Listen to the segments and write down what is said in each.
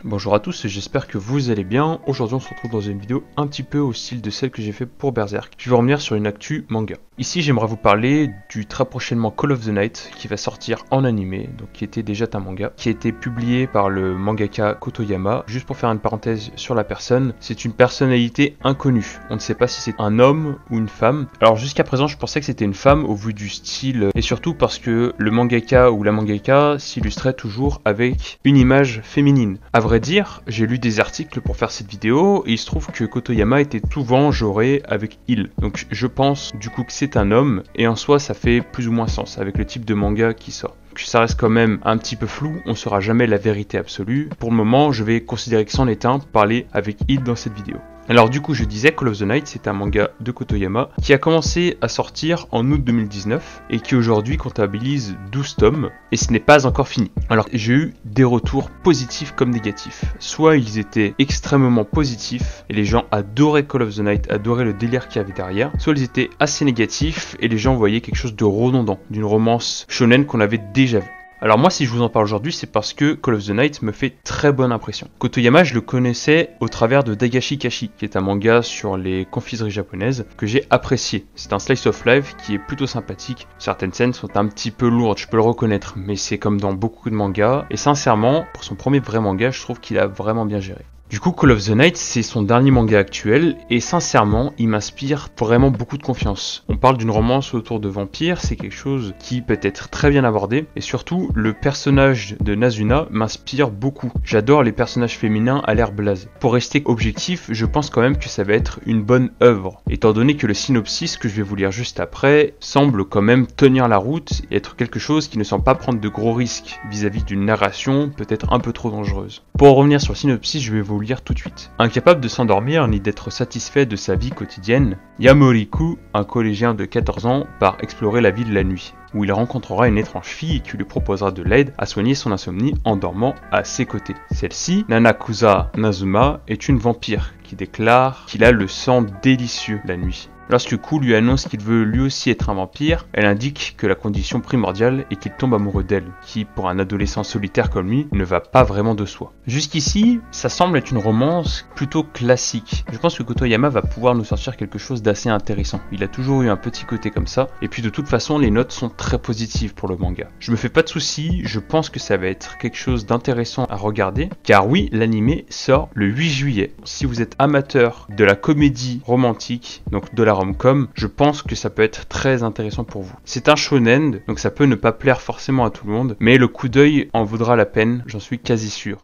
Bonjour à tous, j'espère que vous allez bien. Aujourd'hui on se retrouve dans une vidéo un petit peu au style de celle que j'ai fait pour Berserk. Je vais revenir sur une actu manga. Ici j'aimerais vous parler du très prochainement Call of the Night qui va sortir en animé, donc qui était déjà un manga, qui a été publié par le mangaka Kotoyama. Juste pour faire une parenthèse sur la personne, c'est une personnalité inconnue. On ne sait pas si c'est un homme ou une femme. Alors jusqu'à présent je pensais que c'était une femme au vu du style et surtout parce que le mangaka ou la mangaka s'illustrait toujours avec une image féminine. À vrai dire, j'ai lu des articles pour faire cette vidéo et il se trouve que Kotoyama était souvent genré avec il. Donc je pense du coup que c'est un homme et en soi ça fait plus ou moins sens avec le type de manga qui sort. Donc, ça reste quand même un petit peu flou, on ne saura jamais la vérité absolue. Pour le moment, je vais considérer que c'en est un pour parler avec il dans cette vidéo. Alors du coup je disais Call of the Night c'est un manga de Kotoyama qui a commencé à sortir en août 2019 et qui aujourd'hui comptabilise 12 tomes et ce n'est pas encore fini. Alors j'ai eu des retours positifs comme négatifs. Soit ils étaient extrêmement positifs et les gens adoraient Call of the Night, adoraient le délire qu'il y avait derrière, soit ils étaient assez négatifs et les gens voyaient quelque chose de redondant, d'une romance shonen qu'on avait déjà vue. Alors moi si je vous en parle aujourd'hui c'est parce que Call of the Night me fait très bonne impression. Kotoyama je le connaissais au travers de Dagashi Kashi qui est un manga sur les confiseries japonaises que j'ai apprécié. C'est un slice of life qui est plutôt sympathique. Certaines scènes sont un petit peu lourdes, je peux le reconnaître, mais c'est comme dans beaucoup de mangas et sincèrement pour son premier vrai manga je trouve qu'il a vraiment bien géré. Du coup, Call of the Night, c'est son dernier manga actuel, et sincèrement, il m'inspire vraiment beaucoup de confiance. On parle d'une romance autour de vampires, c'est quelque chose qui peut être très bien abordé, et surtout, le personnage de Nazuna m'inspire beaucoup. J'adore les personnages féminins à l'air blasé. Pour rester objectif, je pense quand même que ça va être une bonne œuvre, étant donné que le synopsis que je vais vous lire juste après semble quand même tenir la route et être quelque chose qui ne semble pas prendre de gros risques vis-à-vis d'une narration peut-être un peu trop dangereuse. Pour en revenir sur le synopsis, je vais vous lire tout de suite. Incapable de s'endormir ni d'être satisfait de sa vie quotidienne, Yamoriku, un collégien de 14 ans, part explorer la ville la nuit, où il rencontrera une étrange fille qui lui proposera de l'aide à soigner son insomnie en dormant à ses côtés. Celle-ci, Nanakusa Nazuma, est une vampire qui déclare qu'il a le sang délicieux la nuit. Lorsque Ku lui annonce qu'il veut lui aussi être un vampire, elle indique que la condition primordiale est qu'il tombe amoureux d'elle, qui, pour un adolescent solitaire comme lui, ne va pas vraiment de soi. Jusqu'ici, ça semble être une romance plutôt classique. Je pense que Kotoyama va pouvoir nous sortir quelque chose d'assez intéressant. Il a toujours eu un petit côté comme ça, et puis de toute façon, les notes sont très positives pour le manga. Je me fais pas de soucis, je pense que ça va être quelque chose d'intéressant à regarder, car oui, l'anime sort le 8 juillet. Si vous êtes amateur de la comédie romantique, donc de la rom-com, je pense que ça peut être très intéressant pour vous. C'est un shonen, donc ça peut ne pas plaire forcément à tout le monde, mais le coup d'œil en vaudra la peine, j'en suis quasi sûr.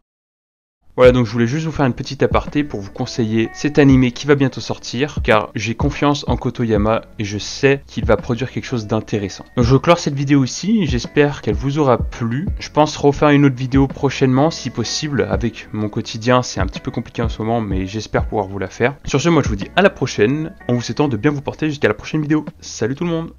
Voilà, donc je voulais juste vous faire une petite aparté pour vous conseiller cet animé qui va bientôt sortir, car j'ai confiance en Kotoyama et je sais qu'il va produire quelque chose d'intéressant. Donc je clore cette vidéo ici, j'espère qu'elle vous aura plu. Je pense refaire une autre vidéo prochainement, si possible, avec mon quotidien, c'est un petit peu compliqué en ce moment, mais j'espère pouvoir vous la faire. Sur ce, moi je vous dis à la prochaine, en vous souhaitant de bien vous porter jusqu'à la prochaine vidéo. Salut tout le monde!